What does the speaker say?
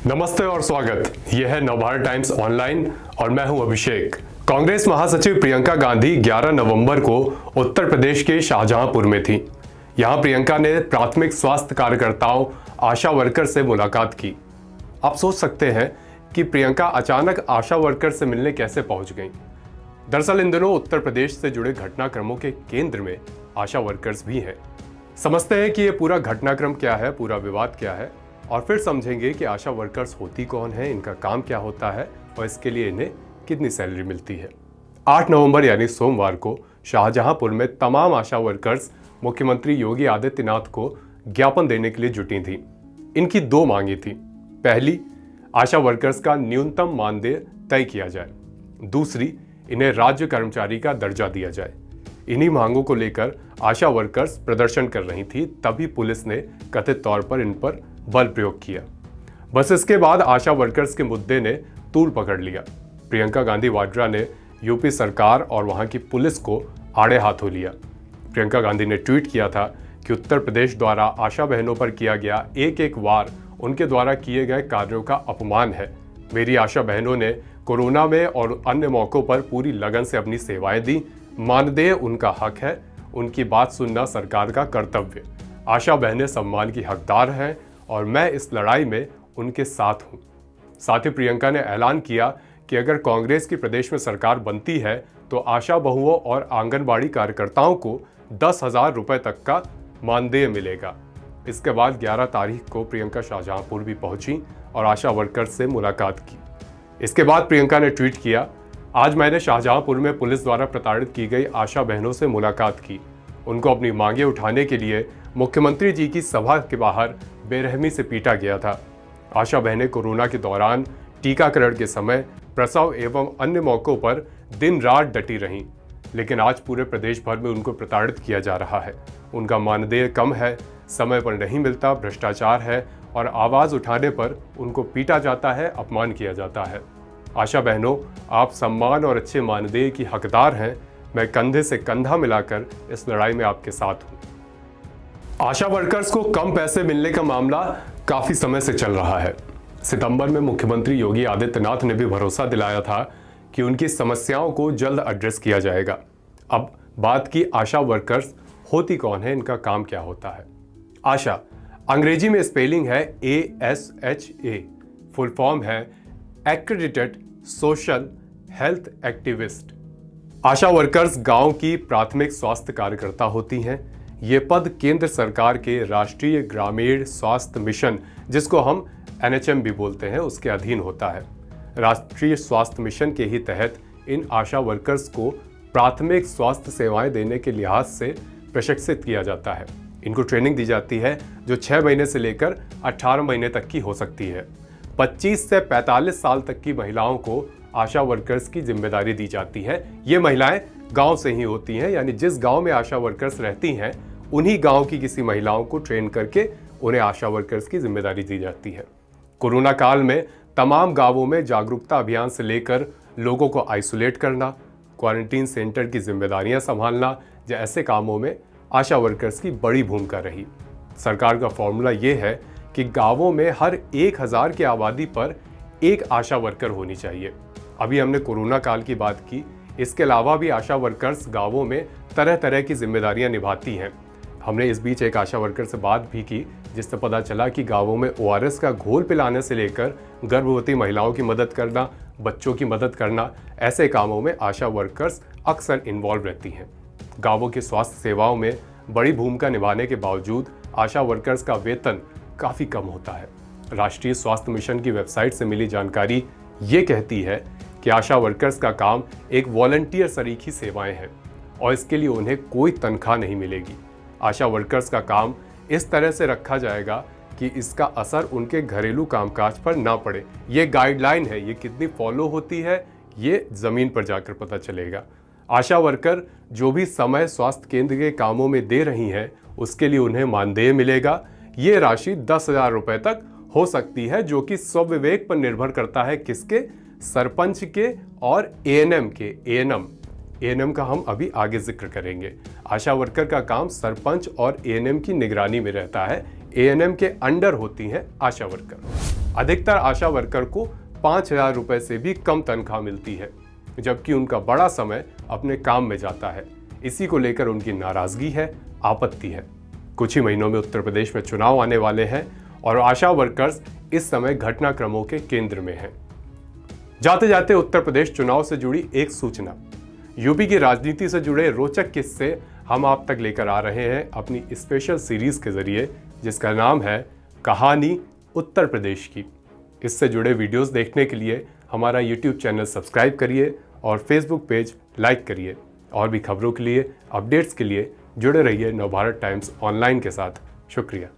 नमस्ते और स्वागत। यह है नवभारत टाइम्स ऑनलाइन और मैं हूं अभिषेक। कांग्रेस महासचिव प्रियंका गांधी 11 नवंबर को उत्तर प्रदेश के शाहजहांपुर में थी। यहां प्रियंका ने प्राथमिक स्वास्थ्य कार्यकर्ताओं, आशा वर्कर से मुलाकात की। आप सोच सकते हैं कि प्रियंका अचानक आशा वर्कर से मिलने कैसे पहुंच गईं। दरअसल इन दिनों उत्तर प्रदेश से जुड़े घटनाक्रमों के केंद्र में आशा वर्कर्स भी हैं। समझते हैं कि ये पूरा घटनाक्रम क्या है, पूरा विवाद क्या है, और फिर समझेंगे कि आशा वर्कर्स होती कौन है, इनका काम क्या होता है और इसके लिए इन्हें कितनी सैलरी मिलती है। 8 नवंबर यानी सोमवार को शाहजहांपुर में तमाम आशा वर्कर्स मुख्यमंत्री योगी आदित्यनाथ को ज्ञापन देने के लिए जुटी थी। इनकी 2 मांगे थी। पहली, आशा वर्कर्स का न्यूनतम मानदेय तय किया जाए। दूसरी, इन्हें राज्य कर्मचारी का दर्जा दिया जाए। इन्हीं मांगों को लेकर आशा वर्कर्स प्रदर्शन कर रही थी। तभी पुलिस ने कथित तौर पर इन पर बल प्रयोग किया। बस इसके बाद आशा वर्कर्स के मुद्दे ने तूल पकड़ लिया। प्रियंका गांधी वाड्रा ने यूपी सरकार और वहां की पुलिस को आड़े हाथों लिया। प्रियंका गांधी ने ट्वीट किया था कि उत्तर प्रदेश द्वारा आशा बहनों पर किया गया एक वार उनके द्वारा किए गए कार्यों का अपमान है। मेरी आशा बहनों ने कोरोना में और अन्य मौकों पर पूरी लगन से अपनी सेवाएं दी। मानदेय उनका हक है, उनकी बात सुनना सरकार का कर्तव्य। आशा बहनें सम्मान की हकदार हैं और मैं इस लड़ाई में उनके साथ हूं। साथ ही प्रियंका ने ऐलान किया कि अगर कांग्रेस की प्रदेश में सरकार बनती है तो आशा बहुओं और आंगनबाड़ी कार्यकर्ताओं को 10,000 रुपए तक का मानदेय मिलेगा। इसके बाद 11 तारीख को प्रियंका शाहजहांपुर भी पहुंची और आशा वर्कर्स से मुलाकात की। इसके बाद प्रियंका ने ट्वीट किया, आज मैंने शाहजहांपुर में पुलिस द्वारा प्रताड़ित की गई आशा बहनों से मुलाकात की। उनको अपनी मांगे उठाने के लिए मुख्यमंत्री जी की सभा के बाहर बेरहमी से पीटा गया था। आशा बहनें कोरोना के दौरान, टीकाकरण के समय, प्रसव एवं अन्य मौकों पर दिन रात डटी रहीं, लेकिन आज पूरे प्रदेश भर में उनको प्रताड़ित किया जा रहा है। उनका मानदेय कम है, समय पर नहीं मिलता, भ्रष्टाचार है और आवाज़ उठाने पर उनको पीटा जाता है, अपमान किया जाता है। आशा बहनों, आप सम्मान और अच्छे मानदेय की हकदार हैं। मैं कंधे से कंधा मिलाकर इस लड़ाई में आपके साथ हूं। आशा वर्कर्स को कम पैसे मिलने का मामला काफी समय से चल रहा है। सितंबर में मुख्यमंत्री योगी आदित्यनाथ ने भी भरोसा दिलाया था कि उनकी समस्याओं को जल्द एड्रेस किया जाएगा। अब बात की आशा वर्कर्स होती कौन है, इनका काम क्या होता है। आशा अंग्रेजी में स्पेलिंग है ASHA, फुल फॉर्म है एक्रेडिटेड सोशल हेल्थ एक्टिविस्ट। आशा वर्कर्स गांव की प्राथमिक स्वास्थ्य कार्यकर्ता होती हैं। ये पद केंद्र सरकार के राष्ट्रीय ग्रामीण स्वास्थ्य मिशन, जिसको हम NHM भी बोलते हैं, उसके अधीन होता है। राष्ट्रीय स्वास्थ्य मिशन के ही तहत इन आशा वर्कर्स को प्राथमिक स्वास्थ्य सेवाएं देने के लिहाज से प्रशिक्षित किया जाता है। इनको ट्रेनिंग दी जाती है जो 6 महीने से लेकर 18 महीने तक की हो सकती है। 25 से 45 साल तक की महिलाओं को आशा वर्कर्स की जिम्मेदारी दी जाती है। ये महिलाएं गांव से ही होती हैं, यानी जिस गांव में आशा वर्कर्स रहती हैं उन्हीं गांव की किसी महिलाओं को ट्रेन करके उन्हें आशा वर्कर्स की जिम्मेदारी दी जाती है। कोरोना काल में तमाम गांवों में जागरूकता अभियान से लेकर लोगों को आइसोलेट करना, क्वारंटीन सेंटर की जिम्मेदारियां संभालना, ऐसे कामों में आशा वर्कर्स की बड़ी भूमिका रही। सरकार का फॉर्मूला ये है कि गांवों में हर 1000 की आबादी पर एक आशा वर्कर होनी चाहिए। अभी हमने कोरोना काल की बात की, इसके अलावा भी आशा वर्कर्स गांवों में तरह तरह की जिम्मेदारियां निभाती हैं। हमने इस बीच एक आशा वर्कर से बात भी की, जिससे पता चला कि गांवों में ORS का घोल पिलाने से लेकर गर्भवती महिलाओं की मदद करना, बच्चों की मदद करना, ऐसे कामों में आशा वर्कर्स अक्सर इन्वॉल्व रहती हैं। गांवों की स्वास्थ्य सेवाओं में बड़ी भूमिका निभाने के बावजूद आशा वर्कर्स का वेतन काफ़ी कम होता है। राष्ट्रीय स्वास्थ्य मिशन की वेबसाइट से मिली जानकारी ये कहती है कि आशा वर्कर्स का काम एक वॉलंटियर सरीखी सेवाएं हैं और इसके लिए उन्हें कोई तनख्वाह नहीं मिलेगी। आशा वर्कर्स का काम इस तरह से रखा जाएगा कि इसका असर उनके घरेलू कामकाज पर ना पड़े। ये गाइडलाइन है, ये कितनी फॉलो होती है ये ज़मीन पर जाकर पता चलेगा। आशा वर्कर जो भी समय स्वास्थ्य केंद्र के कामों में दे रही हैं उसके लिए उन्हें मानदेय मिलेगा। ये राशि 10,000 रुपए तक हो सकती है, जो कि स्वविवेक पर निर्भर करता है। किसके? सरपंच के और ANM के। ANM का हम अभी आगे जिक्र करेंगे। आशा वर्कर का काम सरपंच और ANM की निगरानी में रहता है। ANM के अंडर होती हैं आशा वर्कर। अधिकतर आशा वर्कर को 5,000 रुपए से भी कम तनख्वाह मिलती है, जबकि उनका बड़ा समय अपने काम में जाता है। इसी को लेकर उनकी नाराजगी है, आपत्ति है। कुछ ही महीनों में उत्तर प्रदेश में चुनाव आने वाले हैं और आशा वर्कर्स इस समय घटनाक्रमों के केंद्र में हैं। जाते जाते उत्तर प्रदेश चुनाव से जुड़ी एक सूचना। यूपी की राजनीति से जुड़े रोचक किस्से हम आप तक लेकर आ रहे हैं अपनी स्पेशल सीरीज के जरिए, जिसका नाम है कहानी उत्तर प्रदेश की। इससे जुड़े वीडियोस देखने के लिए हमारा यूट्यूब चैनल सब्सक्राइब करिए और फेसबुक पेज लाइक करिए। और भी खबरों के लिए, अपडेट्स के लिए जुड़े रहिए नवभारत टाइम्स ऑनलाइन के साथ। शुक्रिया।